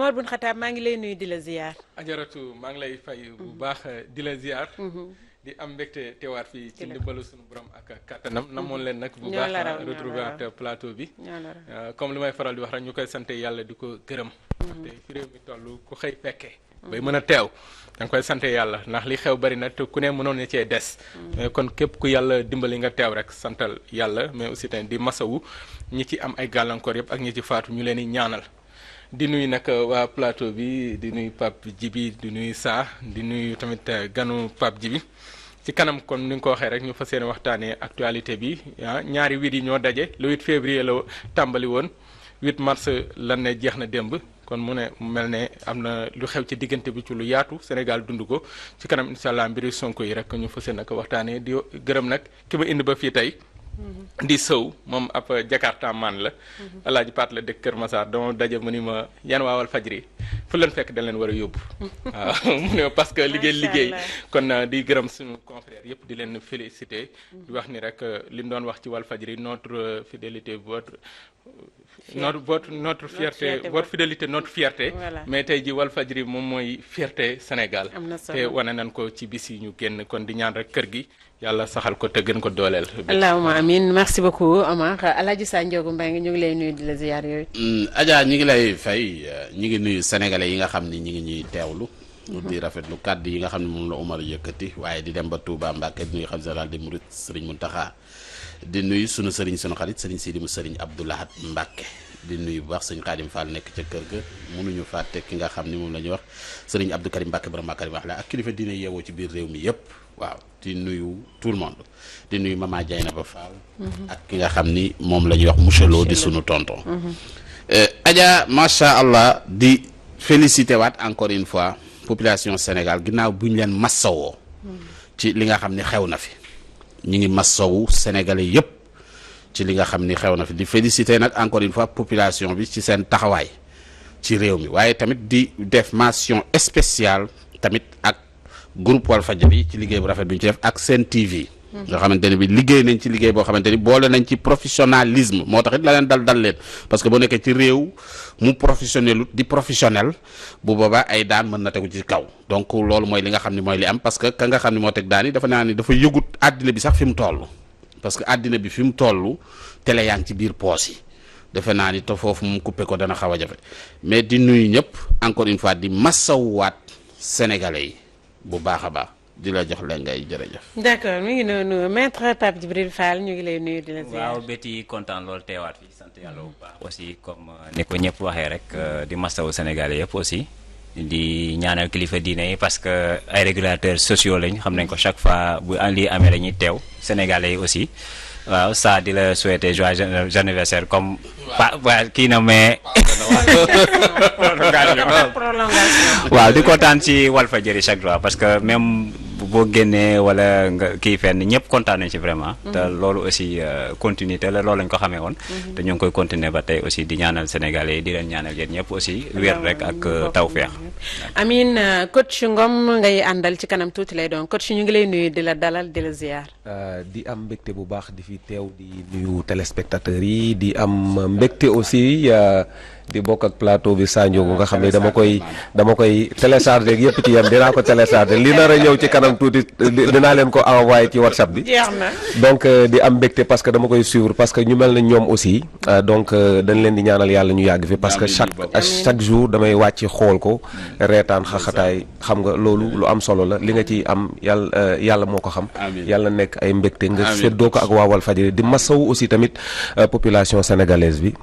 Omar Bun Khattab maa ngi lay nuyu di la ziar. Ajaratu maa ngi lay fay bu baax di la ziar. di am mbégte teewaat fii ci ndimbalu suñu borom ak kattanam namoon leen nag bu baax retrouver ak plateau bi comme li may faral di wax rek ñu koy sant yàlla di ko gërëm te fi réew mi toll ku xëy fekkee bay mën a teew da nga koy sant yàlla ndax li xew bari na te ku ne mënoon na cee des mais kon képp ku yàlla dimbali nga teew rek santal yàlla mais aussi tamit di masawu ñi ci am ay gàllankoor yëpp ak ñi ci faatu ñu leen di ñaanal di nuyu nag waa plateau bi di nuyu Pape Djibi di nuyu Saa di nuyu tamit ganu Pape Djibi ci kanam kon ni nga ko waxee rek ñu fas yéene waxtaanee actualité bi ñaari 8 yi ñoo daje le 8 février la tàmbali woon 8 mars lan ne jeex na démb kon mu ne mel ne am na lu xew ci diggante bi ci lu yaatu Sénégal dund ko ci kanam incha allah mbiri Sonko yi rek ñu fas yéene ko waxtaanee di gërëm nag ki ma indi ba fii tey. di sëw moom ab Jakarta man la alaaji Paat la dëkk Kër Massar dama daje mu ni ma yan waawal fajri fu leen fekk dañ leen war a yóbbu waaw mu ne parce que liggéey kon di gërëm suñu confrère yëpp di leen féliciter di wax ni rek li ñu doon wax ci wàll fajri notre fidélité notre fierté votre fidélité notre fierté mais tey ji wàll fajri moom mooy fierté Sénégal te wane nañ ko ci bis yi ñu génn kon di ñaan rek kër gi yàlla saxal ko te gën ko dooleel. allahumma amin merci beaucoup Omar Alaaji Sa Ndiogou Mbengue ñu ngi lay nuyu di la ziar yooyu. Adja ñi ngi lay fay ñi ngi nuyu sénégalais yi nga xam ni ñi ngi ñuy teewlu. di rafetlu kàddu yi nga xam ne moom la Omar yëkkati waaye di dem ba Touba Mbacke di nuyu xam général des Mourides Serigne Mountakha di nuyu sunu Serigne sunu xarit Serigne Sidi mu Serigne Abdou Lahad Mbacke di nuyu bu baax Serigne Khadim Fall nekk ca kër ga mënuñu fàtte ki nga xam ni moom la ñuy wax Serigne Abdou Karim Mbacke borom Karim wax la ak kilifa diine yeewoo ci biir réew mi yëpp. waaw di nuyu tout le monde di nuyu Mama Dieynaba Fall ak ki nga xam ni moom la ñuy wax monsieur Lo di sunu tonton. Adja macha allah di félicité waat encore une fois population Sénégal ginnaaw bu ñu leen massawoo ci li nga xam ni xew na fi ñu ngi massawu sénégalais yëpp ci li nga xam ni xew na fi di félicité nag encore une fois population bi ci seen taxawaay ci réew mi waaye tamit di def mention spéciale tamit ak. groupe Walfadjri ci liggéey bu rafet bi ñu ci def ak Sen TV nga xamante ne bi liggéey nañ ci liggéey boo xamante ni boole nañ ci professionnalisme moo tax it la leen dal leen parce que boo nekkee ci réew mu professionnel di professionnel bu boobaa ay daan mën na tegu ci kaw donc loolu mooy li nga xam ne mooy li am parce que ka nga xam ne moo teg daan yi dafa naa ni dafa yëgut àddina bi sax fi mu toll parce que àddina bi fi mu toll télé yaa ngi ci biir poos yi defe naa ni te foofu mu coupé ko dana xaw a jafe mais di nuyu ñëpp encore une fois di massawuwaat sénégalais yi bu baax a baax di la jox leen ngay jërëjëf. d'accord mi ngi noonu maître Pape Djibril Fall ñu ngi lay nuyu di la ziar. waaw Betty kontaan loolu teewaat fi sant yàlla bu baax aussi comme ni ko ñëpp waxee rek di masawu Sénégalais yëpp aussi di ñaanal kilifa diine yi parce que ay régulateurs sociaux lañ xam nañ ko chaque fois bu lii amee dañuy teew Sénégalais yi aussi. waaw ça di la souhaiter joyeux anniversaire comme waa kii na mais waaw di kontaan ci Walfadjri chaque jour parce que même boo génnee wala nga kii fenn ñëpp kontaan nañ ci vraiment te loolu aussi continuité la loolu lañ ko xamee woon te ñu ngi koy continuer ba tey aussi di ñaanal Sénégalais yi di leen ñaanal yéen ñëpp aussi wér rek ak tawfeex amin coach Ngom ngay àndal ci kanam tuuti lay doon coach ñu ngi lay nuyu di la dalal di la ziar di am mbégte bu baax di fi teew di nuyu téléspectateurs yi di am mbégte aussi di bokk ak plateau bi Sa Ndiogou nga xam ne dama koy télécharger yëpp ci yem dinaa ko télécharger li nar a ñëw ci kanam tuuti dinaa leen ko envoyé ci WhatsApp bi. jeex na donc di am mbégte parce que dama koy suivre parce que ñu mel na ñoom aussi donc dañ leen di ñaanal yàlla ñu yàgg fi parce que chaque jour damay wàcc xool ko reetaan xaxataay xam nga loolu lu am solo la li nga ci am yàlla moo ko xam. yàlla nekk ay mbégte nga séddoo ko ak waa Walfadjri di masawu aussi tamit population sénégalaise bi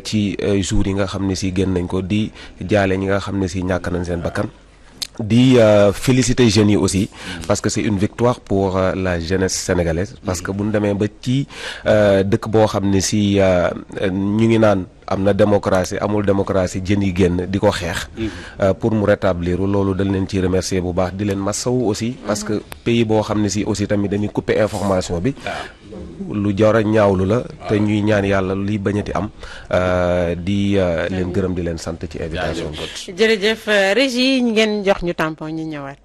ci jours yi nga xam ne si génn nañ ko di jaale ñi nga xam ne si ñàkk nañ seen bakkan di féliciter jeunes yi aussi parce que c'est une victoire pour la jeunesse sénégalaise parce que bu ñu demee ba ci dëkk boo xam ne si ñu ngi naan am na démocratie amul démocratie jën yi génn di ko xeex pour mu rétablir loolu dañ leen ci remercier bu baax di leen massawu aussi parce que pays boo xam ne si aussi tamit dañuy couper information bi lu jar a ñaawlu la te ñuy ñaan yàlla liy bañati am di leen gërëm di leen sant ci invitation bi. jërëjëf Régie ngeen jox ñu tampon ñu ñëwaat.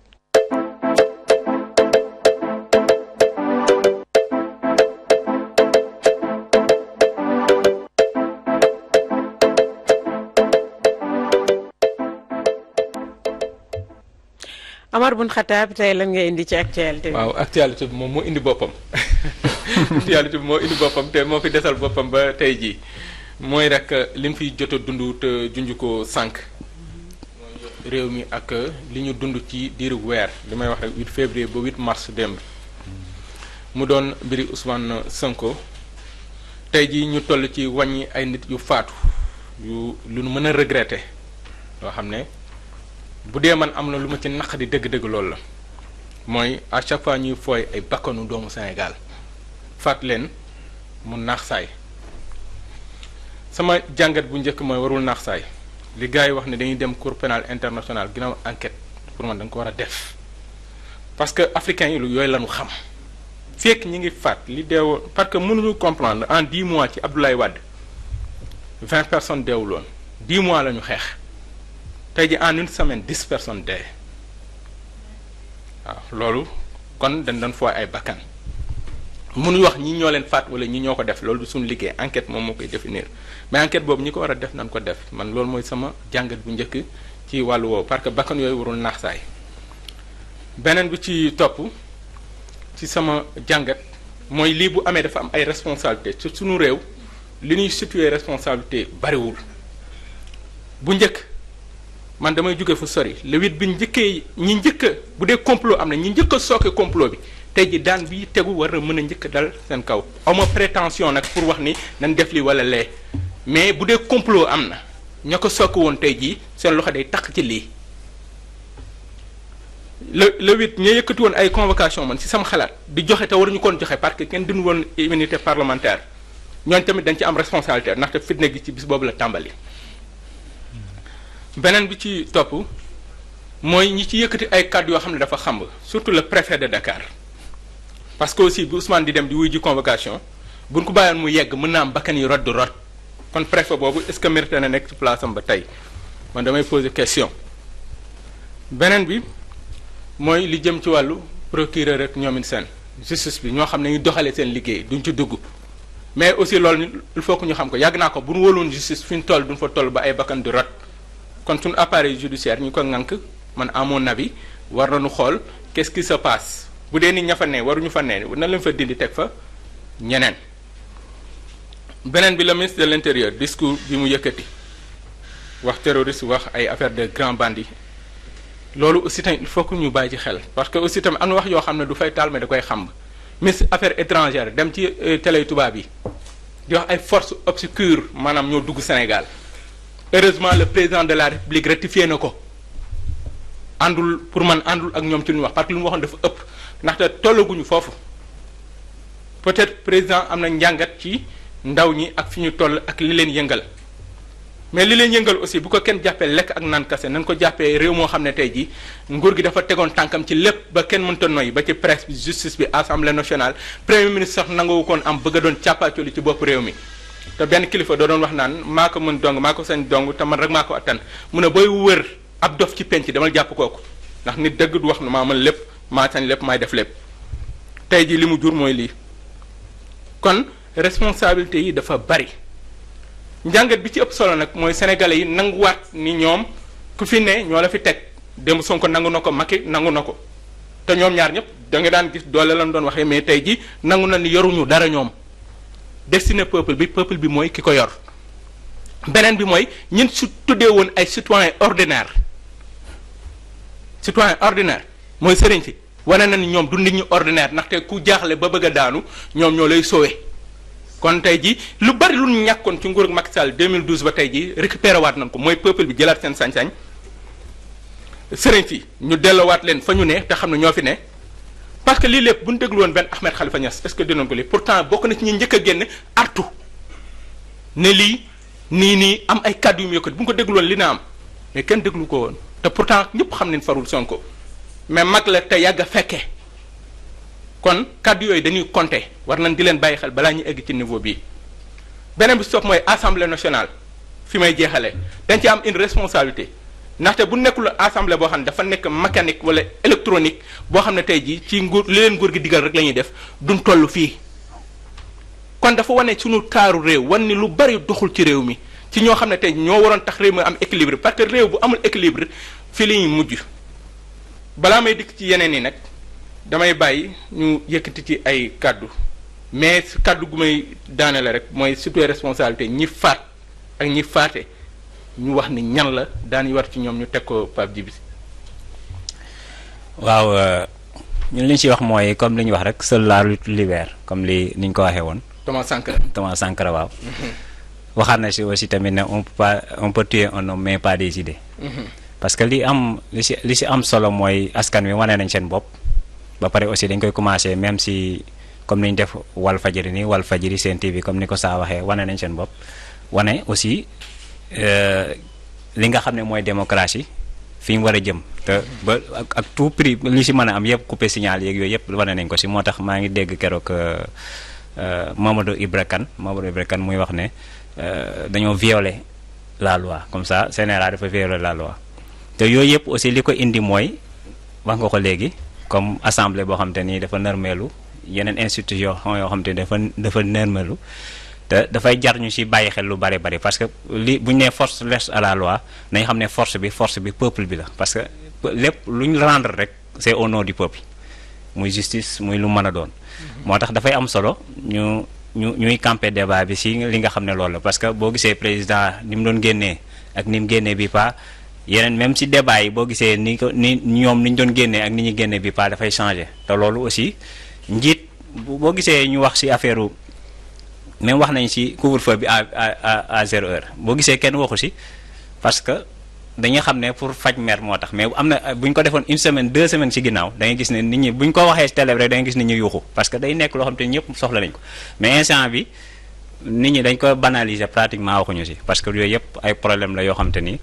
Omar Bun Khattab tey lan nga indi ci actualité bi. waaw actualité bi moom moo indi boppam actualité bi moo indi boppam te moo fi desal boppam ba tey jii mooy rek li mu fiy jot a dund te junj ko sànq mooy réew mi ak li ñu dund ci diiru weer li may wax rek 8 février ba 8 mars démb mu doon mbiri Ousmane Sonko tey jii ñu toll ci wàññi ay nit yu faatu yu lu nu mën a regretter loo xam ne bu dee man am na lu ma ci naqadi dëgg-dëgg loolu la mooy à chaque fois ñuy fooy ay bakkanu doomu Sénégal faat leen mu naax saay sama jàngat bu njëkk mooy warul naax saay li gars yi wax ne dañuy dem cour pénale internationale ginnaaw enquête pour man da nga ko war a def parce que africains yi lu yooyu lañu xam fekk ñi ngi faat li deewoon parce que mënuñu comprendre en 10 mois ci Abdoulaye Wade 20 personnes deewuloon 10 mois la ñu xeex tey ji en une semaine 10 personnes dee waaw loolu kon dañ doon fooy ay bakkan mënuñu wax ñi ñoo leen faat wala ñi ñoo ko def loolu du suñu liggéey enquête moom moo koy définir mais enquête boobu ñi ko war a def nañ ko def man loolu mooy sama jàngat bu njëkk ci wàllu woowu parce que bakkan yooyu warul naax saay beneen bi ci topp ci sama jàngat mooy lii bu amee dafa am ay responsabilité ci suñu réew li ñuy situer responsabilité bariwul bu njëkk man damay jóge fu sori le 8 bi njëkkee ñi njëkk bu dee complot am na ñi njëkk a sooke complot bi tey ji daan bi tegu war na mën a njëkk dal seen kaw awma prétention nag pour wax ni nañ def li wala lee mais bu dee complot am na ña ko sooke woon tey jii seen loxo day taq ci lii le 8 ña yëkkati woon ay convocation man ci sama xalaat di joxe te waruñu koon joxe parce que kenn dinu woon immunité parlementaire ñooñ tamit dañ ci am responsabilité ndaxte fitna gi ci bis boobu la tàmbali beneen bi ci topp mooy ñi ci yëkkati ay kàddu yoo xam ne dafa xamb surtout le préfet de Dakar parce que aussi bu Ousmane di dem di wuy ji convocation buñ ko bàyyoon mu yegg mën naa am bakkan yi rot du rot kon préfet boobu est-ce que mérité na nekk ci place am ba tey man damay poser question beneen bi mooy li jëm ci wàllu procureur rek ñoomin seen justice bi ñoo xam ne ñu doxalee seen liggéey duñ ci dugg mais aussi loolu il faut que ñu xam ko yàgg naa ko bu ñu wóoloon justice fi ñu toll duñ fa toll ba ay bakkan du rot kon suñu appareil judiciaire ñu ko ŋànk man à mon avis war nañu xool qu'est-ce qui se passe bu dee nit ña fa ne waruñu fa ne na leen fa dindi teg fa ñeneen beneen bi le ministre de l'intérieur discours bi mu yëkkati wax terroriste wax ay affaire de grands bandits loolu aussi tamit il faut que ñu bàyyi ci xel parce que aussi tamit am na wax yoo xam ne du fay taal mais da koy xam ministre affaires étrangères dem ci télé tubaab yi di wax ay forces obscures maanaam ñoo dugg Sénégal heureusement le président de la République rectifié na ko àndul pour man àndul ak ñoom ci lu ñu wax parce que lu mu waxoon dafa ëpp ndaxte tollaguñu foofu peut-être président am na njàngat ci ndaw ñi ak fi ñu toll ak li leen yëngal mais li leen yëngal aussi bu ko kenn jàppee lekk ak naan kase nañ ko jàppee réew moo xam ne tey jii nguur gi dafa tegoon tànkam ci lépp ba kenn mënta noyyi ba ci presse bi justice bi assemblée nationale premier ministre sax nangawu koon am bëgg a doon càppaacoli ci bopp réew mi te benn kilifa doo doon wax naan maa ko mën dong maa ko sañ dong te man rek maa ko attan mu ne booy wër ab dof ci penc damal jàpp kooku ndax nit dëgg du wax ne maa mën lépp maa sañ lépp maay def lépp tey jii li mu jur mooy lii kon responsabilité yi dafa bari njàngat bi ci ëpp solo nag mooy sénégalais yi nanguwaat ni ñoom ku fi ne ñoo la fi teg démb Sonko nangu na ko Macky nangu na ko te ñoom ñaar ñëpp da nga daan gis doole lan doon waxee mais tey ji nangu na ni yoruñu dara ñoom destiné peuple bi mooy ki ko yor beneen bi mooy ñun su tuddee woon ay citoyen ordinaire mooy sëriñ si wane na ni ñoom du nit ñu ordinaire ndaxte ku jaaxle ba bëgg a daanu ñoom ñoo lay sowe kon tey ji lu bari lu ñu ñàkkoon ci nguur Macky Sall 2012 ba tey ji récupéré waat nañ ko mooy peuple bi jëlaat seen sañ-sañ sëriñ si ñu delloowaat leen fa ñu ne te xam ne ñoo fi ne parce que lii lépp bu ñu déglu woon benn Ahmed Khalifa Niass est-ce que dinañ ko lii pourtant bokk na ci ñi njëkk a génn artu ne lii nii am ay kàddu yu mu yëkkati bu ñu ko déglu woon li na am mais kenn déglu ko woon te pourtant ñëpp xam nañ farul Sonko mais mag la te yàgg a fekkee kon kàddu yooyu dañuy compter war nañ di leen bàyyi xel balaa ñu egg ci niveau bii beneen bi stop mooy assemblée nationale fi may jeexalee dañ ci am une responsabilité ndaxte bu nekkul assemblée boo xam ne dafa nekk mécanique wala électronique boo xam ne tey jii ci nguur li leen nguur gi digal rek la ñuy def duñ toll fii kon dafa wane suñu taaru réew wan ni lu bari doxul ci réew mi ci ñoo xam ne tey ñoo waroon tax réew mi am équilibre parce que réew bu amul équilibre fii la ñuy mujj balaa may dikk ci yeneen yi nag damay bàyyi ñu yëkkati ci ay kàddu mais kàddu gu may daanele rek mooy surtout responsabilité ñi faat ak ñi faate ñu wax ni ñan la daan war ci ñoom ñu teg ko Pape Djibi Sy. waaw ñun li ñu ci wax mooy comme li ñu wax rek seule la lutte libère comme ni ñu ko waxee woon. Thomas Sankara waaw. waxaat na si aussi tamit ne on peut tuer un homme mais pas des idées. parce que li si am solo mooy askan wi wane nañ seen bopp ba pare aussi dañ koy commencer même si comme ni ñu def Walfadjri nii Walfadjri Sen TV comme ni ko saa waxee wane nañ seen bopp wane aussi li nga xam ne mooy démocratie fi ñu war a jëm te ba ak tout prix li si mën a am yëpp coupé signal yeeg yooyu yëpp wane nañ ko si moo tax maa ngi dégg keroog Mamadou Ibra Kane muy wax ne dañoo violer la loi comme ça CNRA dafa violer la loi te yooyu yëpp aussi li ko indi mooy wax nga ko léegi comme assemblée boo xam te ni dafa nërmeelu yeneen institution yoo xam te ni dafa nërmeelu te dafay jar ñu ci bàyyi xel lu bari parce que li bu ñu nee force reste à la loi nañ xam ne force bi peuple bi la parce que lépp lu ñu rendre rek c'est au nom du peuple muy justice muy lu mën a doon. moo tax dafay am solo ñuy camper débat bi ci li nga xam ne loolu la parce que boo gisee président ni mu doon génnee ak ni mu génnee bi pas yeneen même ci débat yi boo gisee ni ñoom ni ñu doon génnee ak ni ñu génnee bi pas dafay changer te loolu aussi njiit boo gisee ñu wax ci affaire même wax nañ ci couvre-feu bi à 0 heure boo gisee kenn waxu ci parce que dañuy xam ne pour faj mer moo tax mais am na bu ñu ko defoon 1 semaine 2 semaines ci ginnaaw da ngay gis ne nit ñi bu ñu ko waxee ci télé rek da ngay gis nit ñi yuuxu parce que day nekk loo xam te ñëpp soxla nañ ko mais instant bi nit ñi dañ ko banaliser pratiquement waxuñu ci parce que yooyu yëpp ay problème la yoo xam te ni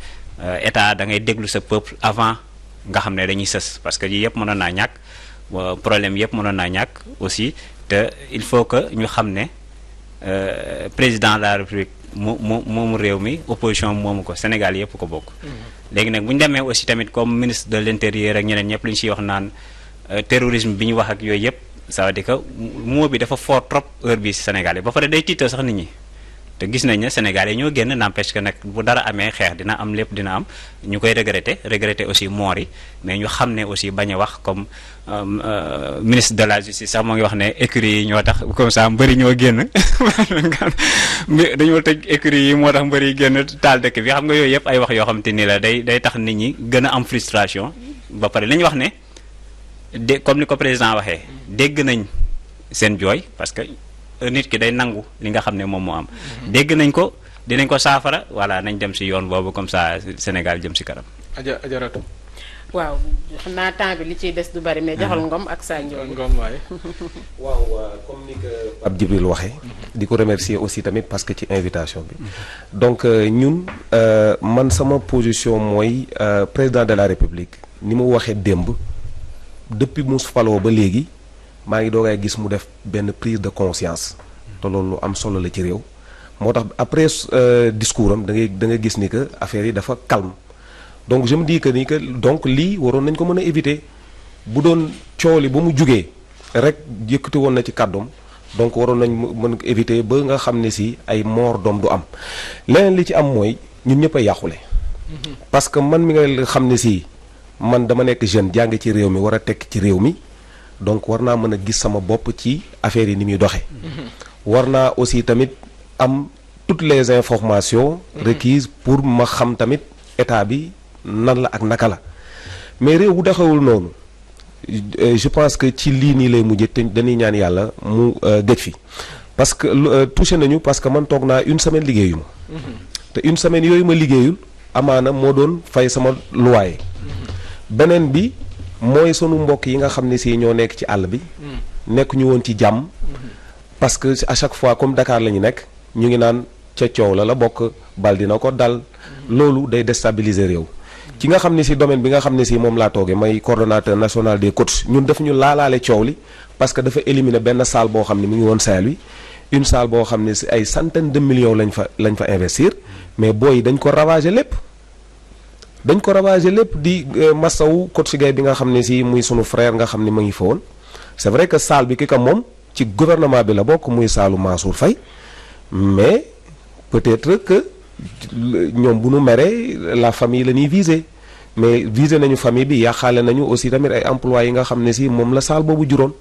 état da ngay déglu sa peuple avant nga xam ne dañuy sës parce que yii yëpp mënoon naa ñàkk problème yëpp mënoon naa ñàkk aussi te il faut que ñu xam ne président de la république moomu réew mi opposition moomu ko Sénégal yëpp ko bokk. léegi nag bu ñu demee aussi tamit comme ministre de l'intérieur ak ñeneen ñëpp lu ñu ciy wax naan terrorisme bi ñu wax ak yooyu yëpp ça veut dire que mot bi dafa fort trop heure bii ci Sénégal yi ba pare day tiital sax nit ñi te gis nañ ne Sénégal yi ñoo génn n'empêche que nag bu dara amee xeex dina am lépp dina am ñu koy regretter aussi moor yi mais ñu xam ne aussi bañ a wax comme ministre de la justice sax moo ngi wax ne écuries yi ñoo tax comme ça mbëri ñoo génn dañoo tëj écuries yi moo tax mbëri yi génn taal dëkk bi xam nga yooyu yëpp ay wax yoo xam te ni la day tax nit ñi gën a am frustration ba pare li ñu wax ne comme ni ko président waxee dégg nañ seen jooy parce que nit ki day nangu li nga xam ne moom moo am dégg nañ ko dinañ ko saafara voilà nañ dem ci yoon boobu comme ça Sénégal jëm ci kanam. ajaratu waaw xam naa temps bi li ciy des du bari mais joxal Ngom ak Sa Ndiogou. Ngom waaye. waaw comme ni ko Pape Djibril waxee. di ko remercier aussi tamit parce que ci invitation bi. donc ñun man sama position mooy président de la République ni mu waxee démb depuis mu faloo ba léegi maa ngi doogay gis mu def benn prise de conscience te loolu lu am solo la ci réew moo tax après discours am da nga gis ni que affaire yi dafa calme. donc je me dis que ni que donc lii waroon nañ ko mën a éviter bu doon coow li ba mu jugee rek yëkkati woon na ci kàddoom donc waroon nañ mën a éviter ba nga xam ne si ay mort doom du am leneen li ci am mooy ñun ñëpp a yàqule. parce que man mi nga xam ne si man dama nekk jeune jàng ci réew mi war a tekk ci réew mi donc war naa mën a gis sama bopp ci affaire yi ni muy doxee. war naa aussi tamit am toutes les informations requises pour ma xam tamit état bi. nan la ak naka la mais réew bu doxewul noonu je pense que ci lii nii lay mujjee te dañuy ñaan yàlla mu gëj fi parce que touché nañu parce que man toog naa 1 semaine liggéeyu ma te 1 semaine yooyu ma liggéeyul amaana moo doon fay sama loyer beneen bi mooy sunu mbokk yi nga xam ne si ñoo nekk ci àll bi nekk ñu woon ci jàmm parce que à chaque fois comme Dakar la ñu nekk ñu ngi naan ca coow la bokk bal dina ko dal loolu day déstabiliser réew ci nga xam ne si domaine bi nga xam ne si moom laa toogee may coordonnateur national des coachs ñun daf ñu laalaale coow li parce que dafa éliminer benn salle boo xam ne mi ngi woon Saint-Louis une salle boo xam ne si ay centaine de millions lañ fa investir mais booy dañ ko ravager lépp di massawu coach Gaye bi nga xam ne si muy sunu frère nga xam ne ma ngi fa woon c'est vrai que salle bi ki ka moom ci gouvernement bi la bokk muy saalu Mansour Faye mais peut-être que ñoom bu nu meree la famille la ñuy viser mais visé nañu famille bi yàqaale nañu aussi tamit ay emplois yi nga xam ne si moom la saal boobu juróon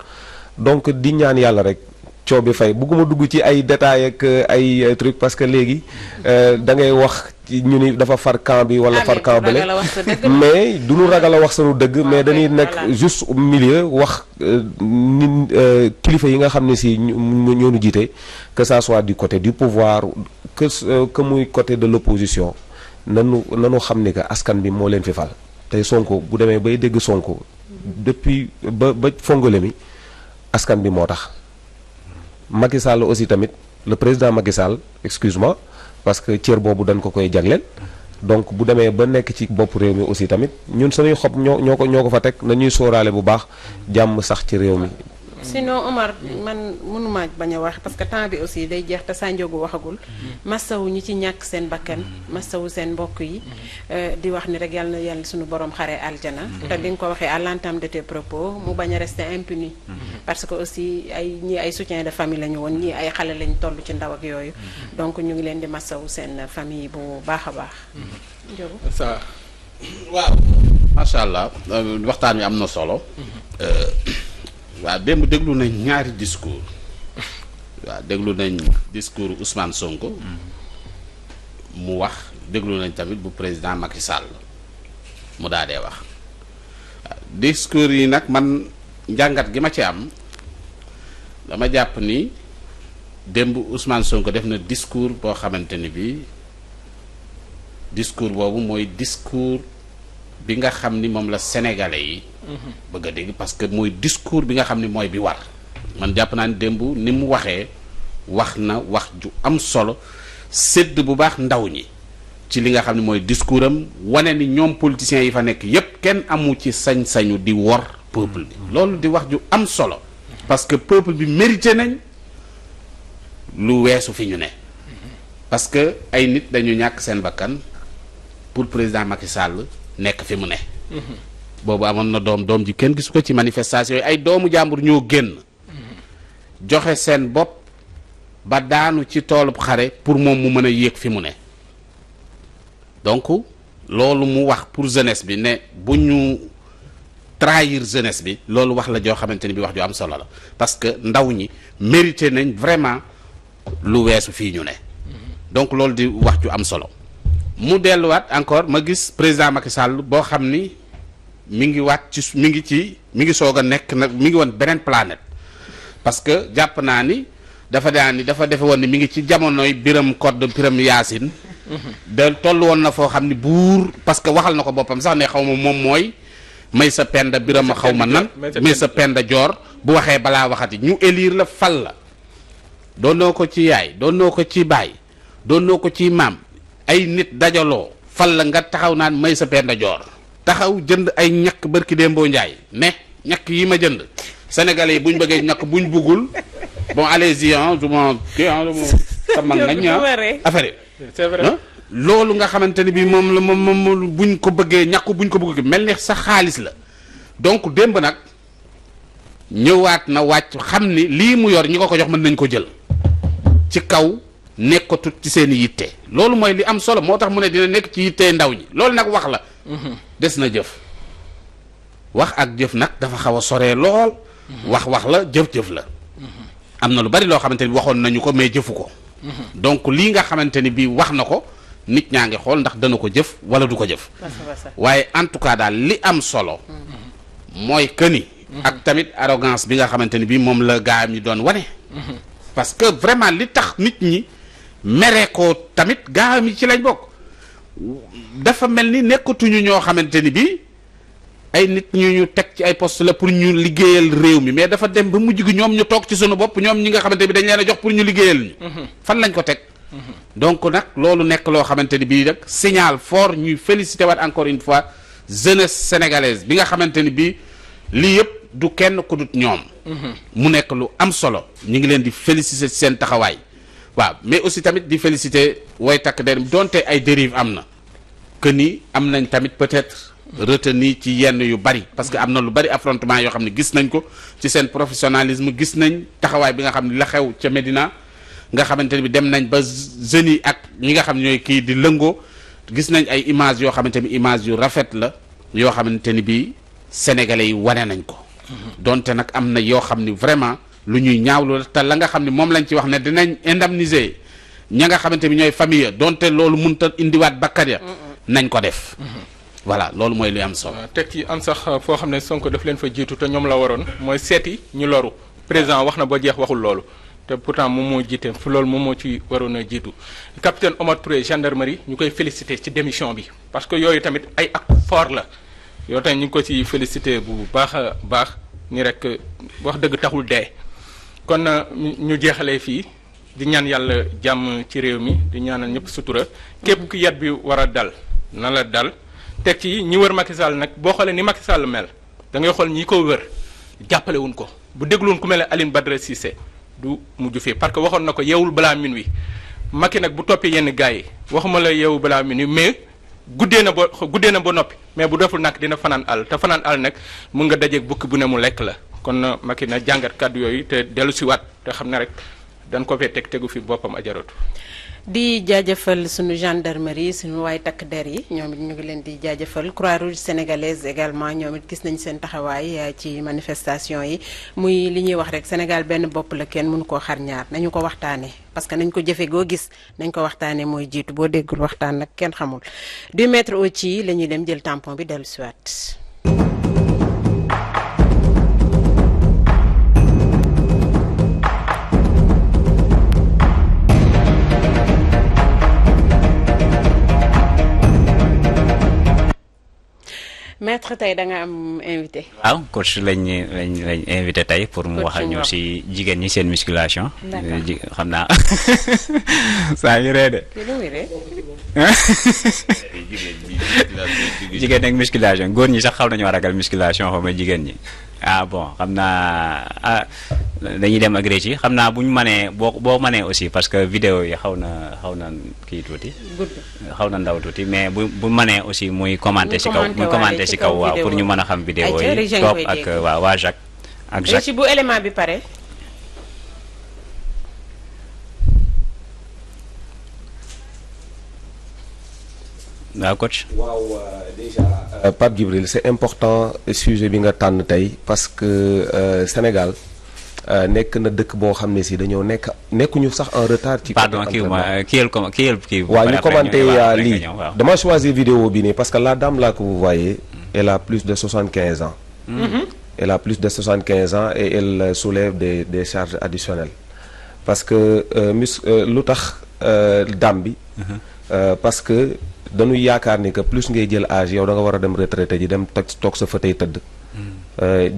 donc di ñaan yàlla rek coow bi fay bugguma dugg ci ay détails ak ay trucs parce que léegi da ngay wax ñu ni dafa far camp bi wala far camp bële mais du ñu ragal a wax sunu dëgg mais dañuy nekk juste au milieu wax nit kilifa yi nga xam ne si ñoo ñu jiite que ça soit du côté du pouvoir que muy côté de l'opposition nanu xam ni que askan bi moo leen fi fal tey Sonko bu demee bay dégg Sonko depuis ba fongole mi askan bi moo tax Macky Sall aussi tamit le président Macky Sall excuse-moi parce que cër boobu dañ ko koy jagleel donc bu demee ba nekk ci bopp réew mi aussi tamit ñun suñuy xob ñoo ko fa teg nañuy sóoraale bu baax jàmm sax ci réew mi. sinon Omar man mënuma bañ a wax parce que temps bi aussi day jeex te Sanjogu waxagul massawu ñi ci ñàkk seen bakkan massawu seen mbokk yi di wax ni rek yàlla na yàlla suñu borom xare aljana te li nga ko waxee à l'entame de tes propos mu bañ a rester impuni parce que aussi ñii ay soutien de famille la ñu woon ñii ay xale lañ toll ci ndaw ak yooyu donc ñu ngi leen di massawu seen famille bu baax a baax Njogu ça waaw macha allah waxtaan wi am na solo waaw démb déglu nañ ñaari discours waaw déglu nañ discours Ousmane Sonko mu wax déglu nañ tamit bu président Macky Sall mu daa dee wax waaw discours yi nag man njàngat gi ma ci am dama jàpp ni démb Ousmane Sonko def na discours boo xamante ni bi discours boobu mooy discours bi nga xam ni moom la sénégalais yi bëgg a dégg parce que mooy discours bi nga xam ni mooy bi war man jàpp naa ni démb ni mu waxee wax na wax ju am solo sédd bu baax ndaw ñi ci li nga xam ne mooy discours am wane ni ñoom politiciens yi fa nekk yépp kenn amu ci sañ-sañu di wor peuple bi loolu di wax ju am solo parce que peuple bi mérité nañ lu weesu fi ñu ne parce que ay nit dañu ñàkk seen bakkan pour président Macky Sall nekk fi mu ne boobu amoon na doom ji kenn gisu ko ci manifestation yi ay doomu jàmbur ñoo génn joxe seen bopp ba daanu ci toolub xare pour moom mu mën a yéeg fi mu ne donc loolu mu wax pour jeunesse bi ne bu ñu trahir jeunesse bi loolu wax la joo xamante ni bi wax ju am solo la parce que ndaw ñi mérité nañ vraiment lu weesu fii ñu ne donc loolu di wax ju am solo mu delluwaat encore ma gis président Macky Sall boo xam ni mi ngi soog a nekk nag mi ngi woon beneen planète parce que jàpp naa ni dafa defe woon ni mi ngi ci jamonoy Biram Code Biram Yaasin da toll woon na foo xam ni buur parce que waxal na ko boppam sax ne xaw ma moom mooy may sa penda Biram xaw ma nan may sa penda joor bu waxee balaa waxati ñu élire la fal la doonoo ko ci yaay doonoo ko ci baay doonoo ko ci maam ay nit dajaloo fal la nga taxaw naan may sa penda joor taxaw jënd ay ñàkk barki Dembo Njaay ne ñàkk yi ma jënd sénégalais yi buñ bëggee ñàkk buñ buggul bon allez-y du ma kii sama ngañ affaire c'est vrai loolu nga xamante ni bi moom la moom buñ ko bëggee ñàkk buñ ko bëggee mel ni sa xaalis la donc démb nag ñëwaat na wàcc xam ni lii mu yor ñi ko jox mën nañ ko jël ci kaw nekkatut ci seen yitte loolu mooy li am solo moo tax mu ne dina nekk ci yitte ndaw ñi loolu nag wax la des na jëf wax ak jëf nag dafa xaw a soree lool wax la jëf la am na lu bari loo xamante ni waxoon nañu ko mais jëfu ko donc lii nga xamante ni bii wax na ko nit ñaa ngi xool ndax dana ko jëf wala du ko jëf waaye en tout cas daal li am solo mooy que ni ak tamit arrogance bi nga xamante ni bii moom la gaa yi doon wane parce que vraiment li tax nit ñi mere ko tamit gaa yi ci lañ bokk dafa mel ni nekkatuñu ñoo xamante ni bii ay nit ñu teg ci ay poste la pour ñu liggéeyal réew mi mais dafa dem ba mujj gi ñoom ñu toog ci sunu bopp ñoom ñi nga xamante bi dañ leen a jox pour ñu liggéeyal ñu fan lañ ko teg donc nag loolu nekk loo xamante ni bii nag signal fort ñuy félicité waat encore une fois jeunesse sénégalaise bi nga xamante ni bii lii yëpp du kenn ku dut ñoom mu nekk lu am solo ñu ngi leen di félicité ci seen taxawaay waaw mais aussi tamit di félicité way takk der donte ay dérive am na que ni am nañ tamit peut-être retenu ci yenn yu bari parce que am na lu bari affrontement yoo xam ne gis nañ ko ci seen professionnalisme gis nañ taxawaay bi nga xam ne la xew ca Médina nga xamante ne bi dem nañ ba jeunes yi ak ñi nga xam ne ñooy kii di lëngoo gis nañ ay images yoo xamante ni image yu rafet la yoo xamante ni bii sénégalais yi wane nañ ko. donte nag am na yoo xam ni vraiment lu ñuy ñaawlu te la nga xam ni moom lañ ci wax ne dinañ indemniser ña nga xamante ni ñooy famille donte loolu mënut a indiwaat bakkat ya nañ ko def. voilà loolu mooy li am solo. teg ci am sax foo xam ne Sonko daf leen fa jiitu te ñoom la waroon mooy seeti ñu loru président wax na ba jeex waxul loolu te pourtant moom moo jiite fu loolu moom moo ci waroon a jiitu. capitaine Omar Touré gendarmerie ñu koy féliciter ci démission bi parce que yooyu tamit ay acte fort la yow tamit ñu ngi ko ci féliciter bu baax a baax ni rek wax dëgg taxul dee. kon ñu jeexalee fii di ñaan yàlla jàmm ci réew mi di ñaanal ñëpp sutura képp ku yat bi war a dal na la dal. teg ci ñi wër Macky Sall nag boo xoolee ni Macky Sall mel da ngay xool ñi ko wër jàppale wuñ ko bu dégluwoon ku mel ne Aline Badara Cissé du mujj fii parce que waxoon na ko yeewul balaa minuit Macky nag bu toppee yenn gars yi waxuma la yeewul balaa minuit mais guddee na ba noppi mais bu deful nag dina fanaan àll te fanaan àll nag mun nga dajeeg bukki bu ne mu lekk la kon Macky na jàngat kàddu yooyu te dellu si waat te xam ne rek dañ ko fee tegu fi boppam ajaratu. di jaajëfal suñu gendarmerie suñu waay takk der yi ñoom it ñu ngi leen di jaajëfal Croix-Rouge sénégalaise également ñoom it gis nañ seen taxawaay ci manifestation yi muy li ñuy wax rek Sénégal benn bopp la kenn mënu koo xar ñaar nañu ko waxtaanee parce que nañ ko jëfe goo gis nañ ko waxtaanee mooy jiitu boo déggul waxtaan nag kenn xamul du mètre au ci la ñuy dem jël tampon bi dellu siwaat. maître tey da nga am invité. waaw coach lañ invité tey pour mu wax ak ñu si jigéen ñi seen musculation. xam naa saa yu ree de. jigéen ak musculation góor ñi sax xaw nañoo ragal musculation xaw ma jigéen ñi. bon xam naa dañuy dem ak ci xam naa bu ñu mënee boo mënee aussi parce que vidéo yi xaw na kii tuuti. xaw na ndaw tuuti mais bu mënee aussi muy commenter ci kaw waaw pour ñu mën a xam vidéo yi topp ak waaw waa Jacques ak Jacques ci bu élément bi pare. waaw coach. waaw déjà Pape Djibril c'est important sujet bi nga tànn tey parce que Sénégal nekk na dëkk boo xam ne si dañoo nekkuñu sax en retard. ci pardon kii waaw ñu commenté lii dama choisir vidéo bi nii parce que la dame là que vous voyez elle a plus de 75 ans. Elle a plus de 75 ans et elle soulève des charges additionnelles parce que lu tax dame bi. parce que dañuy yaakaar ni que plus ngay jël âge yow da nga war a dem retraité ji dem toog sa fauteuil tëdd.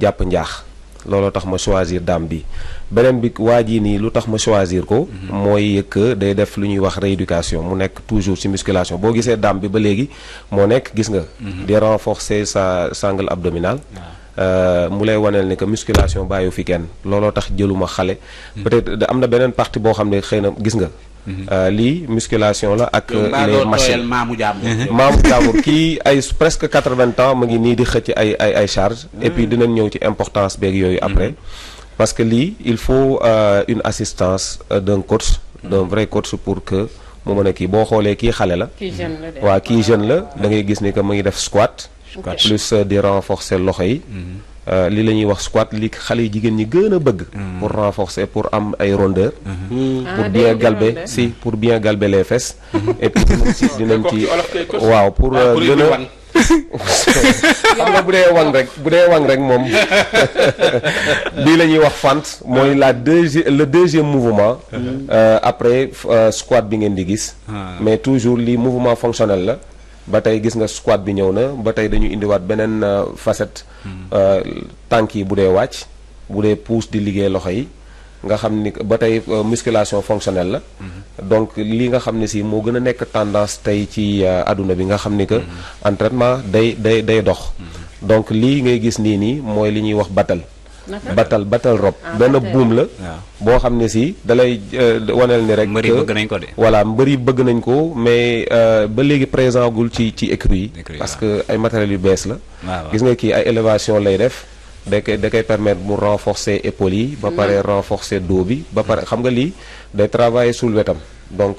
jàpp njaax looloo tax ma choisir dame bi beneen bi waa jii nii lu tax ma choisir ko. mooy que day def lu ñuy wax rééducation mu nekk toujours ci musculation boo gisee dame bi ba léegi moo nekk gis nga. di renforcer sa sangle abdominale. mu lay waneel ni que musculation bàyyi fi kenn looloo tax jëluma xale. peut-être am na beneen partie boo xam ne xëy na gis nga. lii musculation la ak les machines maamu jaambur kii ay presque 80 ans mu ngi nii di xëcc ay charge et puis dinañ ñëw ci importance beeg yooyu après parce que lii il faut une assistance d'un coach d'un vrai coach pour que mu mën a kii boo xoolee kii xale la waaw kii jeune la da ngay gis ni que mu ngi def squat plus di renforcer loxo yi li la ñuy wax squat li xale yi jigéen ñi gën a bëgg pour renforcer pour am ay rondeur pour bien galber pour bien galber les fesses et puis dinañ ci waaw pour gën a xam nga bu dee wang rek moom lii la ñuy wax fente mooy le deuxième mouvement après squat bi ngeen di gis mais toujours lii mouvement fonctionnel la ba tey gis nga squat bi ñëw na ba tey dañu indiwaat beneen facette tànk yi bu dee wàcc bu dee pousse di liggéey loxo yi nga xam ni ba tey musculation fonctionnelle la donc li nga xam ne si moo gën a nekk tendance tey ci àdduna bi nga xam ni que entraînement day dox donc lii ngay gis nii mooy li ñuy wax battle rope benn buum la boo xam ne si dalay waneel ni rek mbëri bëgg nañ ko de voilà mbëri bëgg nañ ko mais ba léegi présent gul ci écrou yi parce que ay matériels yu bees la gis nga kii ay élévation lay def da koy permettre mu renforcer épaules yi ba pare renforcer dos bi ba pare xam nga lii day travailler sul wetam donc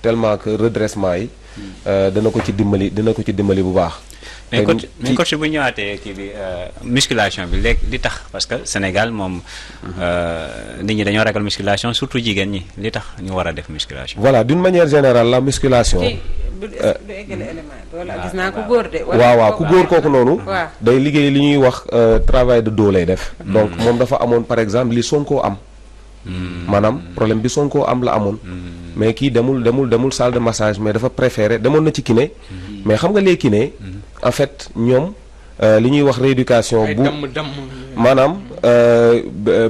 tellement que redressement yi dana ko ci dimbali bu baax. mais coach bu ñëwaatee kii bi musculation bi léegi li tax parce que Sénégal moom nit ñi dañoo ragal musculation surtout jigéen ñi li tax ñu war a def musculation. voilà d'une manière générale la musculation. gis naa ko góor de. waaw ku góor kooku noonu. day liggéey li ñuy wax travail de dos lay def. donc moom dafa amoon par exemple li Sonko am. maanaam problème bi Sonko am la amoon. mais kii demul salle de massage mais dafa préféré demoon na ci kiné. mais xam nga les kiné. en fait ñoom li ñuy wax rééducation bu maanaam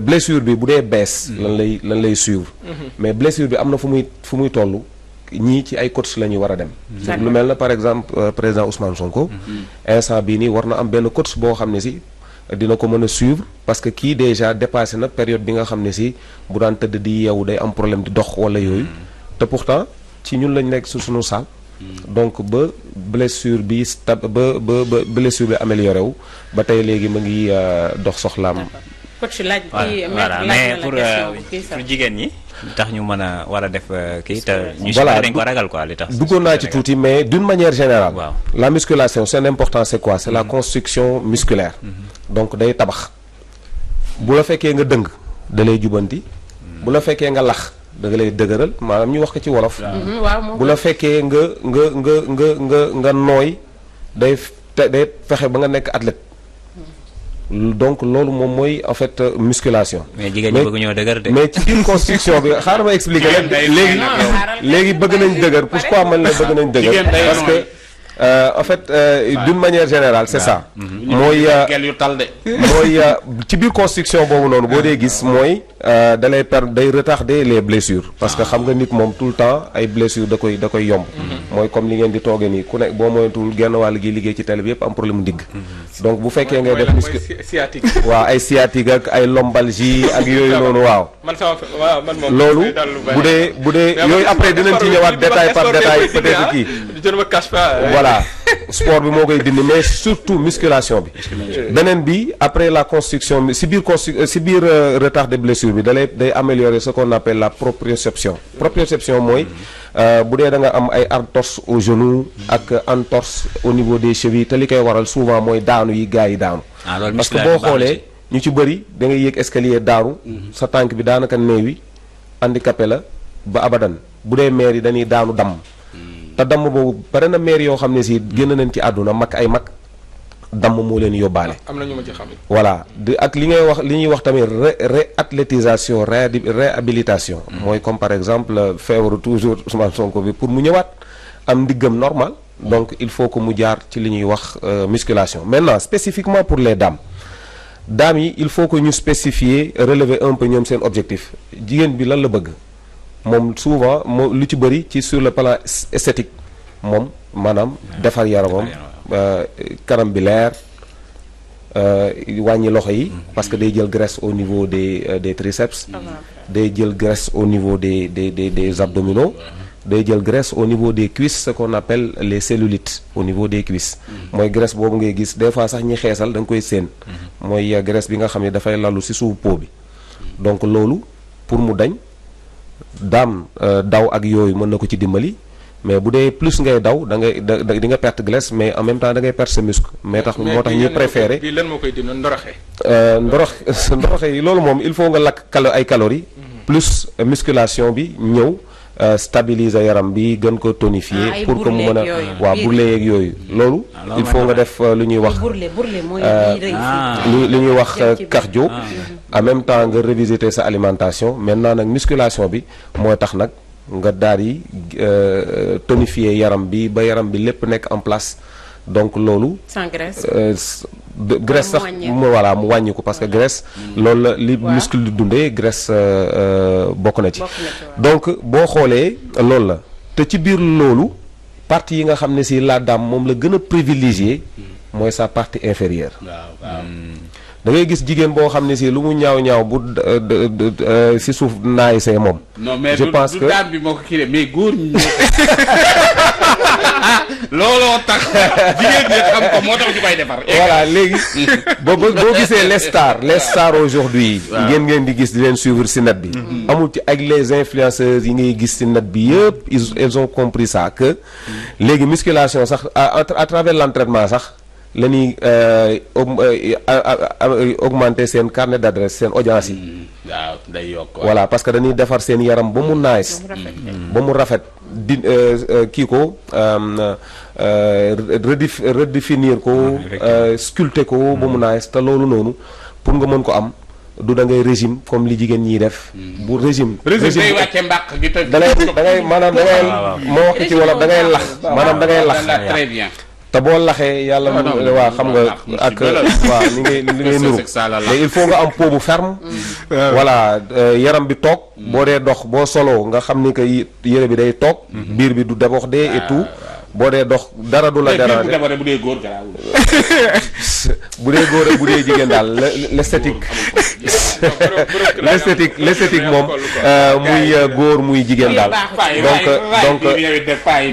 blessure bi bu dee bees lan lay suivre mais blessure bi am na fu muy toll ñii ci ay coach la ñuy war a dem lu mel na par exemple président Ousmane Sonko instant bii nii war na am benn coach boo xam ne si dina ko mën a suivre parce que kii déjà dépassé na période bi nga xam ne si bu daan tëdd di yeewu day am problème di dox wala yooyu te pourtant ci ñun lañ nekk su suñu salle donc ba blessure bi blessure bi amélioré wu ba tey léegi ma ngi dox soxlaam. coach laaj voilà mais pour jigéen ñi tax ñu mën a war a def kii te ñu si dañ ko ragal quoi li tax duggoon naa ci tuuti mais d'une manière générale waaw la musculation c'est important c'est quoi c'est la construction musculaire donc day tabax bu la fekkee nga dëng da lay jubanti bu la fekkee nga lax da nga lay dëgëral maanaam ñu wax ko ci wolof bu la fekkee nga nooy day fexe ba nga nekk athlète donc loolu moom mooy en fait musculation. mais jigéen ñi bëgg ñoo dëgër de. mais ci biir construction bi xaaral ma expliquer leen léegi bëgg nañ dëgër pourquoi man la bëgg nañ dëgër parce que en fait d'une manière générale c'est ça. mooy ci biir construction boobu noonu boo dee gis mooy day retarder les blessures. parce que xam nga nit moom tout le temps ay blessures da koy yomb. mooy comme li ngeen di toogee nii ku nekk boo moytuwul genn wàll gi liggéey ci télé bi yëpp am problème mu digg. donc bu fekkee ngay def waaw ay sciatique ak ay lombalgie ak yooyu noonu waaw. loolu bu dee yooyu après dinañ ci ñëwaat détail par détail peut-être kii. voilà sport bi moo koy dindi mais surtout musculation bi. beneen bi après la construction si biir retard de blessure bi day améliorer ce qu'on appelle la proprioception. proprioception mooy bu dee da nga am ay entorse au genou ak entorse au niveau des chevilles te li koy waral souvent mooy daanu yi gars yi daanu. parce que boo xoolee ñu ci bëri da ngay yéeg escalier daanu. sa tànk bi daanaka néewi handicapé la ba abadan bu dee maire yi dañuy daanu damm. te damm boobu bare na maire yoo xam ne si génn nañ ci àdduna mag ay mag damm moo leen yóbbaale. am na ñu ma ci xam. voilà ak li ñuy wax tamit réathlétisation réhabilitation. mooy comme par exemple feebaru toujours Ousmane Sonko bi pour mu ñëwaat am ndiggam normal donc il faut que mu jaar ci li ñuy wax musculation. maintenant spécifiquement pour les dames yi il faut que ñu spécifier relever un peu ñoom seen objectif jigéen bi lan la bëgg. moom souvent lu ci bëri ci sur le plan esthétique moom maanaam defar yaramam kanam bi leer wàññi loxo yi parce que day jël graisse au niveau des triceps day jël graisse au niveau des abdominaux day jël graisse au niveau des cuisses ce qu'on appelle les cellulites au niveau des cuisses mooy graisse boobu ngay gis des fois sax ñi xeesal da nga koy séen mooy graisse bi nga xam ne dafay lalu ci suuf peau bi donc loolu pour mu dañ daw ak yooyu mën na ko ci dimbali mais bu dee plus ngay daw di nga perte graisse mais en même temps da ngay perte sa muscle mais moo tax ñu préféré bii lan moo koy dindi ndoroxe yi loolu moom il faut nga lakk ay calories plus musculation bi ñëw stabiliser yaram bi gën ko tonifier pour que mu mën a waaw bourrelet yeeg yooyu loolu il faut nga def lu ñuy wax lu ñuy wax cardio en même temps nga revisiter sa alimentation maintenant nag musculation bi mooy tax nag nga daal di tonifier yaram bi ba yaram bi lépp nekk en place donc loolu sans graisse graisse sax mu wàññi ko parce que graisse loolu la li muscle di dundee graisse bokk na ci donc boo xoolee loolu la te ci biir loolu partie yi nga xam ne si la dame moom la gën a privilégié mooy sa partie inférieure da ngay gis jigéen boo xam ne si lu mu ñaaw bu si suuf naay see moom. non mais je pense que dame bi moo ko kii mais góor ñi looloo tax jigéen ñi xam ko moo tax ñu koy defar. voilà léegi boo gisee les stars aujourd'hui ngeen di gis di leen suivre ci net bi amul ci ak les influenceurs yi ngay gis ci net bi yëpp ils ont compris ça que léegi musculation sax à travers l'entraînement sax la ñuy augmenter seen carnet d'adresse seen audience yi. waaw day yokk. voilà parce que dañuy defar seen yaram ba mu nice ba mu rafet di kii ko redéfinir ko sculpter ko ba mu nice te loolu noonu pour nga mën ko am du da ngay régime comme li jigéen ñiy def. bu régime day wàcce mbàq gi te da ngay maanaam da ngay moo wax ci wolof da ngay lax maanaam da ngay lax. très bien. te boo laxee yàlla waa xam nga ak waaw ni ngay nuru mais il faut nga am peau bu ferme voilà yaram bi toog boo dee dox boo solo nga xam ni que yére bi day toog biir bi du débordé et tout boo dee dox dara du la dara bu dee góor garaawul bu dee góor ak bu dee jigéen daal l'esthétique l'esthétique moom muy góor muy jigéen daal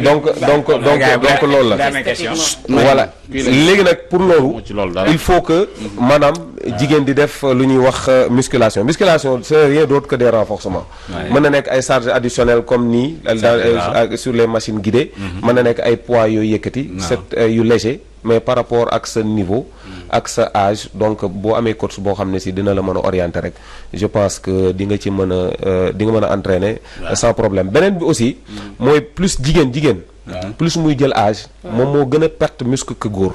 donc loolu la voilà léegi nag pour loolu il faut que maanaam jigéen di def lu ñuy wax musculation c'est rien d'autre que des renforcements mën na nekk ay charges additionnelles comme nii sur les machines guidées mën na nekk ay poids yooyu yëkkati yu léger mais par rapport ak sa niveau ak sa âge donc boo amee coach boo xam ne si dina la mën a orienter rek je pense que di nga ci mën a di nga mën a entraîner sans problème beneen bi aussi mooy plus jigéen plus muy jël âge moom moo gën a perte muscle que góor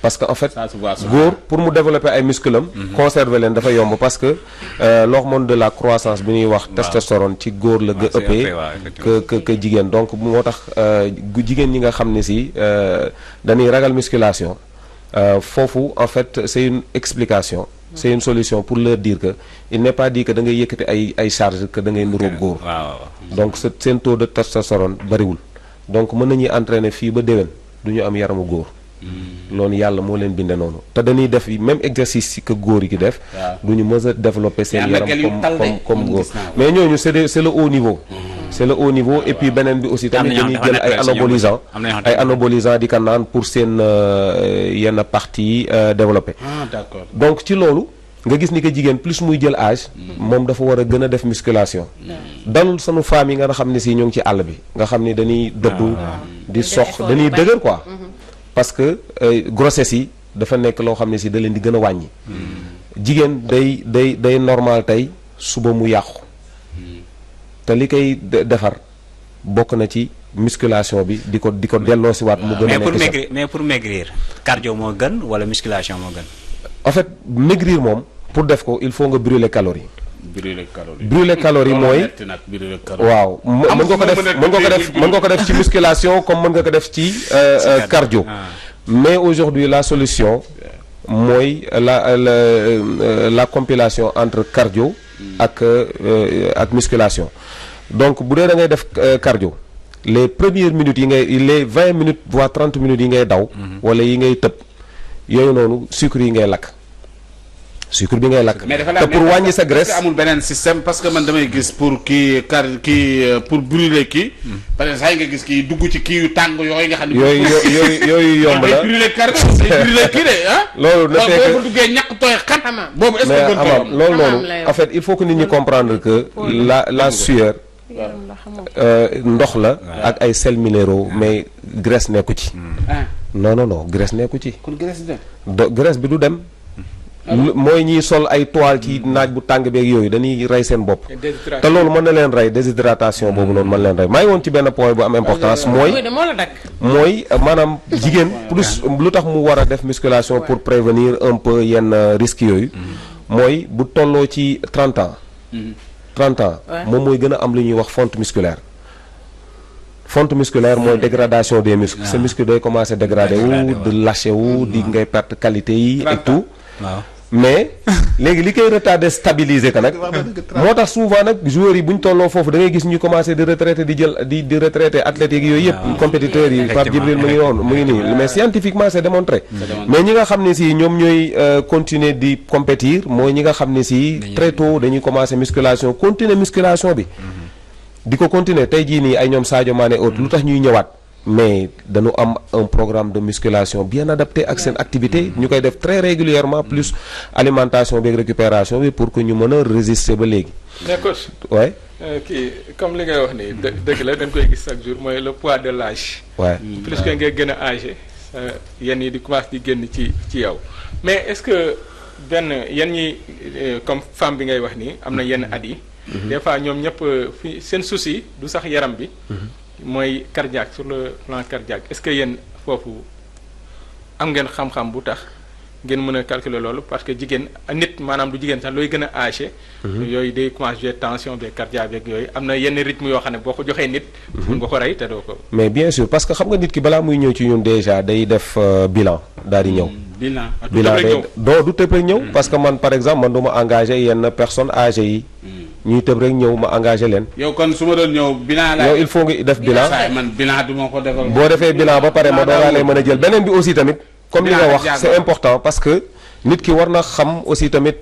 parce que en fait góor pour mu développer ay muscle am conserver leen dafa yomb parce que l'hormone de la croissance bi ñuy wax testostérone ci góor la gën ëppee que jigéen donc moo tax jigéen ñi nga xam ne si dañuy ragal musculation foofu en fait c'est une explication c'est une solution pour leur dire que il n'est pas dit que da ngay yëkkati ay charges que da ngay niroog góor donc seen taux de testostérone bariwul donc mën nañuy entraîner fii ba déwén du ñu am yaramu góor loolu yàlla moo leen binde noonu te dañuy def même exercice si que góor yi ki def du ñu mës a développer seen yaram comme góor mais ñooñu c'est le haut niveau c'est le haut niveau et puis beneen bi aussi tamit dañuy jël ay anabolisant di ko naan pour seen yenn parties développer d'accord donc ci loolu nga gis ni que jigéen plus muy jël âge moom dafa war a gën a def musculation dalul sunu femmes yi nga xam ne si ñoo ngi ci àll bi nga xam ni dañuy dëddu di sox dañuy dëgër quoi parce que grossesse yi dafa nekk loo xam ne si da leen di gën a wàññi jigéen day normal tey suba mu yàqu te li koy defar bokk na ci musculation bi di ko delloo si waat mu gën a nekk mais pour maigrir cardio moo gën wala musculation moo gën en fait maigrir moom pour def ko il faut nga brûler calories mooy waaw mën nga ko def ci musculation comme mën nga ko def ci cardio mais aujourd'hui la solution mooy la compilation entre cardio ak musculation donc bu dee da ngay def cardio les premières minutes les 20 minutes voire 30 minutes yi ngay daw wala yi ngay tëb yooyu noonu sucre yi ngay lakk sucre bi ngay lakk te pour wàññi sa graisse amul beneen système parce que man damay gis pour pour brûler kii parce que saa yi nga gis kii dugg ci kii yu tàng yooyu nga xam ne yooyu yomb la brûler kii de loolu na fekk boo duggee ñàkk tooy xat boobu est-ce que mais loolu noonu en fait il faut que nit ñi comprendre que la sueur ndox la ak ay sels minéraux mais graisse nekku ci non graisse nekku ci kon graisse bi du dem mooy ñiy sol ay toile ci naaj bu tàng beeg yooyu dañuy rey seen bopp te loolu mën na leen rey déshydratation boobu noonu mën leen rey maa ngi woon ci benn point bu am importance mooy maanaam jigéen plus lu tax mu war a def musculation pour prévenir un peu yenn risques yooyu mooy bu tolloo ci 30 ans moom mooy gën a am lu ñuy wax fonte musculaire mooy dégradation des muscles sa muscle day commencer dégradé wu di lâché wu di ngay perte qualité yi et tout mais léegi li koy retardé stabiliser ko nag moo tax souvent nag joueurs yi bu ñu tolloo foofu da ngay gis ñu commencé di retraité di jël di retraité athlètes yi yooyu yëpp compétiteurs yi Pape Djibril mu ngi noonu mu ngi nii mais scientifiquement c'est démontré mais ñi nga xam ne si ñoom ñooy continuer di compétir mooy ñi nga xam ne si très tôt dañuy commencé musculation continuer musculation bi di ko continuer tey jii nii ay ñoom Sadio Mané autres lu tax ñuy ñëwaat mais dañu am un programme de musculation bien adapté ak seen activité ñu koy def très régulièrement plus alimentation bi ak récupération bi pour que ñu mën a résister ba léegi. mais coach. ouais. kii comme li ngay wax nii dëgg la dañ koy gis chaque jour mooy le poids de l'âge. ouais. plus que ngay gën a âgé yenn yi di commencé di génn ci yow mais est-ce que benn yenn ñi comme femme bi ngay wax nii am na yenn at yi. des fois ñoom ñëpp fi seen souci du sax yaram bi. mooy cardiaque sur le plan cardiaque est-ce que yéen foofu am ngeen xam-xam bu tax ngeen mën a calculer loolu parce que jigéen nit maanaam du jigéen sax looy gën a âgé. yooyu day commencé jouer tension beeg cardiaque beeg yooyu am na yenn rythme yoo xam ne boo ko joxee nit. mën nga ko rey te doo ko. mais bien sûr parce que xam nga nit ki balaa muy ñëw ci ñun déjà day def bilan daal di ñëw. bilan day doo du tëb rek ñëw. parce que man par exemple man du ma engagé yenn personnes âgées yi. ñuy tëb rek ñëw ma engagé leen. yow kon su ma doon ñëw bilan la. yow il faut nga def bilan. man bilan du ma ko defal. boo defee bilan ba pare ma doogaa lay mën a jël beneen bi aussi tamit. comme li nga wax c'est important parce que nit ki war na xam aussi tamit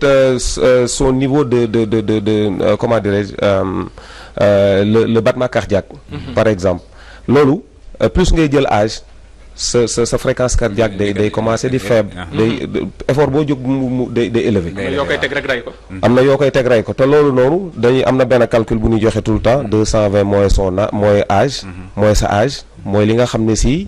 son niveau de comment dirais-je le battement cardiaque. par exemple loolu plus ngay jël âge. sa fréquence cardiaque day commencer di faible. day effort boo jóg mu day élevé. yoo koy teg rek rey ko. am na yoo koy teg rey ko te loolu noonu dañuy am na benn calcul bu ñuy joxe tout le temps 220 mooy mooy âge. mooy sa âge mooy li nga xam ne si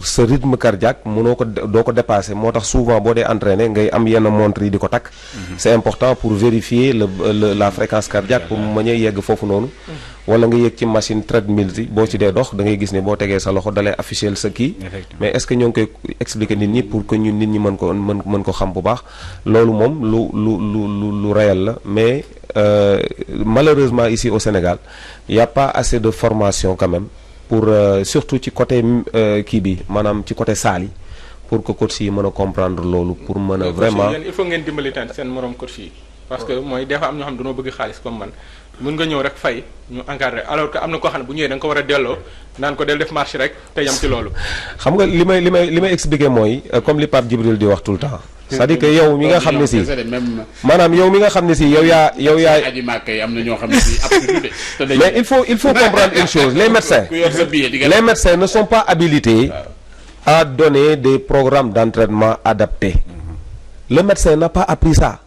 sa rythme cardiaque mënoo ko doo ko dépasser moo tax souvent boo dee entraîné ngay am yenn montre yi di ko takk. c'est important pour vérifier la fréquence cardiaque pour mu mën a yegg foofu noonu. wala nga yëg ci machine treadmill yi boo ci dee dox da ngay gis ne boo tegee sa loxo dalay afficher sa kii. mais est-ce que ñoo ngi koy expliquer nit ñi pour que ñun nit ñi mën ko xam bu baax loolu moom lu réel la mais malheureusement ici au Sénégal il y a pas assez de formation quand même pour surtout ci côté kii bi maanaam ci côté salle yi pour que coach yi mën a comprendre loolu pour mën a vraiment il faut ngeen dimbali tan seen morom coach yi parce que mooy des fois am ñoo xam ne dañoo bëgg xaalis comme man mën nga ñëw rek fay ñu encadré alors que am na koo xam ne bu ñëwee da nga ko war a delloo naan ko del def marche rek te yam ci loolu. xam nga li may expliquer mooy comme li Pape Djibril di wax tout le temps. c'est-à-dire que yow mi nga xam ne si maanaam yow mi nga xam ne si yow yaa aji màkk yi am na ñoo xam ne si mais il faut comprendre une chose les médecins ne sont pas habilités à donner des programmes d'entraînement adaptés. Le médecin n'a pas appris ça.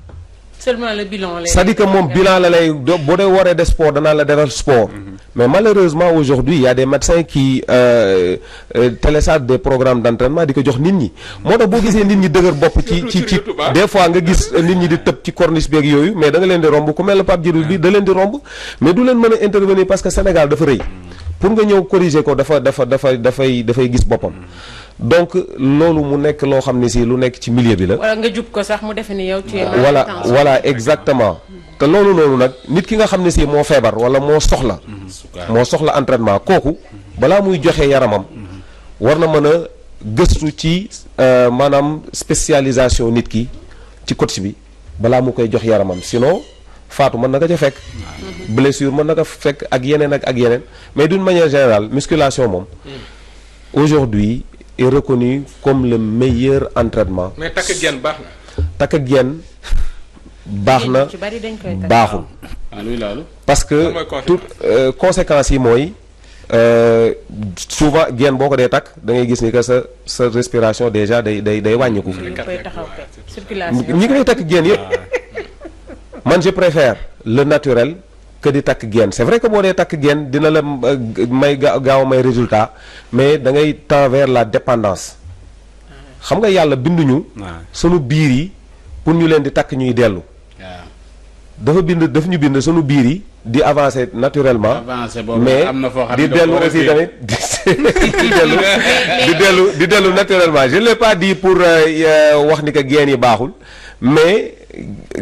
Seulement le bilan. C'est-à-dire que mon bilan la lay boo dee waree de sport danaa la defal sport. mais malheureusement aujourd'hui il y a des médecins qui téléchargent des programmes d'entraînement di ko jox nit ñi. moo tax boo gisee nit ñi dëgër bopp ci des fois nga gis nit ñi di tëb ci corniche beeg yooyu mais da nga leen di romb ku mel ne Pape Djibril bi da leen di romb mais du leen mën a intervenir parce que Sénégal dafa rëy. pour nga ñëw corriger ko dafay gis boppam. donc loolu mu nekk loo xam ne si lu nekk ci milieu bi la. wala nga jub ko sax mu defe ni yow. voilà exactement. te loolu noonu nag nit ki nga xam ne si moo feebar wala moo soxla entraînement kooku balaa muy joxe yaramam war na mën a gëstu ci maanaam spécialisation nit ki ci coach bi balaa mu koy jox yaramam sinon faatu mën na ko ca fekk. blessure mën na ko fekk ak yeneen ak yeneen mais d'une manière générale musculation moom aujourd'hui est reconnu comme le meilleur entraînement. mais takk genn baax na. takk genn baax na baaxul. parce que tout conséquences yi mooy souvent genn boo ko dee takk da ngay gis ni que sa respiration déjà day wàññiku. ñi koy takk genn yëpp man je préfère le naturel que di takk genn c'est vrai que boo dee takk genn dina la may gaaw may résultat mais da ngay tend vers la dépendance xam nga yàlla binduñu sunu biir yi pour ñu leen di takk ñuy dellu daf ñu bind sunu biir yi di avancer naturellement mais di dellu aussi tamit di dellu naturellement je ne l'ai pas dit pour wax ni que genn yi baaxul mais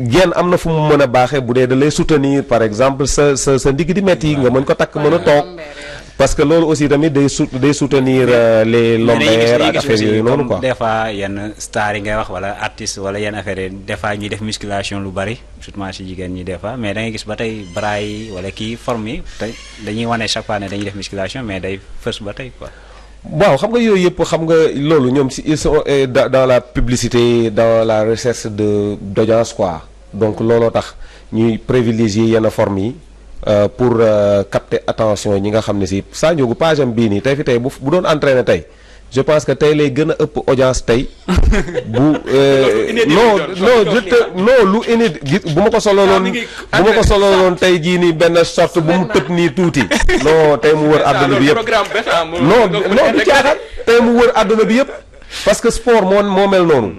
genn am na fu mu mën a baaxee bu dee da lay soutenir par exemple sa ndigg di metti nga mën ko takk mën a toog parce que loolu aussi tamit day soutenir les lombaires ak affaire yooyu noonu quoi. des fois yenn stars yi ngay wax wala artistes wala yenn affaire yi des fois ñuy def musculation lu bari surtout si jigéen ñi des fois mais da ngay gis ba tey bras yi wala kii forme yi te dañuy wane chaque fois ne dañuy def musculation mais day fës ba tey quoi. waaw xam nga yooyu yëpp xam nga loolu ñoom si ils sont dans la publicité dans la recherche d'audience quoi donc looloo tax ñuy privilégier yenn formes yi pour capter attention ñi nga xam ne si Sa Ndiogou page am bii nii tey fi tey bu doon entraîné tey je pense que tey lay gën a ëpp audience tey bu non lu inédit bu ma ko sololoon tey jii nii benn sorte bu mu tëb nii tuuti non tey mu wër àdduna bi yëpp non du caaxaan tey mu wër àdduna bi yëpp parce que sport moo mel noonu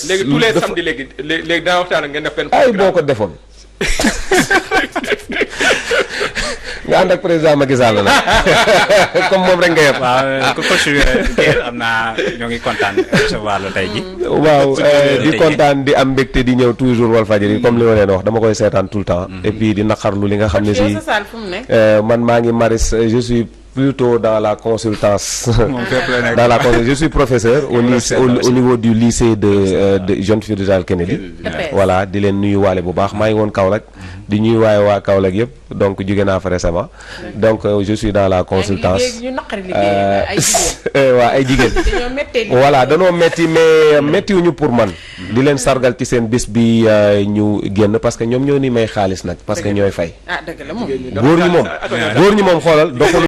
léegi tous les samedis léegi daa waxtaan ak ngeen def benn ay boo ko defoon nga ànd ak président Macky Sall nag comme moom rek nga yem. waaw coach am naa ñoo ngi kontaan recevoir la tey ji. waaw di kontaan di am mbégte di ñëw toujours Walfadjri comme li ma leen wax dama koy seetaan tout le temps. et puis di naqarlu li nga xam ne si man maa ngi Maris je suis plutôt dans la consultance. Je suis professeur au niveau du lycée de John Fitzgerald Kennedy. voilà di leen nuyu waale bu baax maa ngi woon Kaolack. di ñuy waaye waa Kaolack yëpp donc jóge naa fa récemment donc je suis dans la consultance waa ay jigéen voilà danoo metti mais méttiwuñu pour man di leen sargal ci seen bés bi ñu génn parce que ñoom ñoo ni may xaalis nag parce que ñooy fay góor ñi moom xoolal doxalu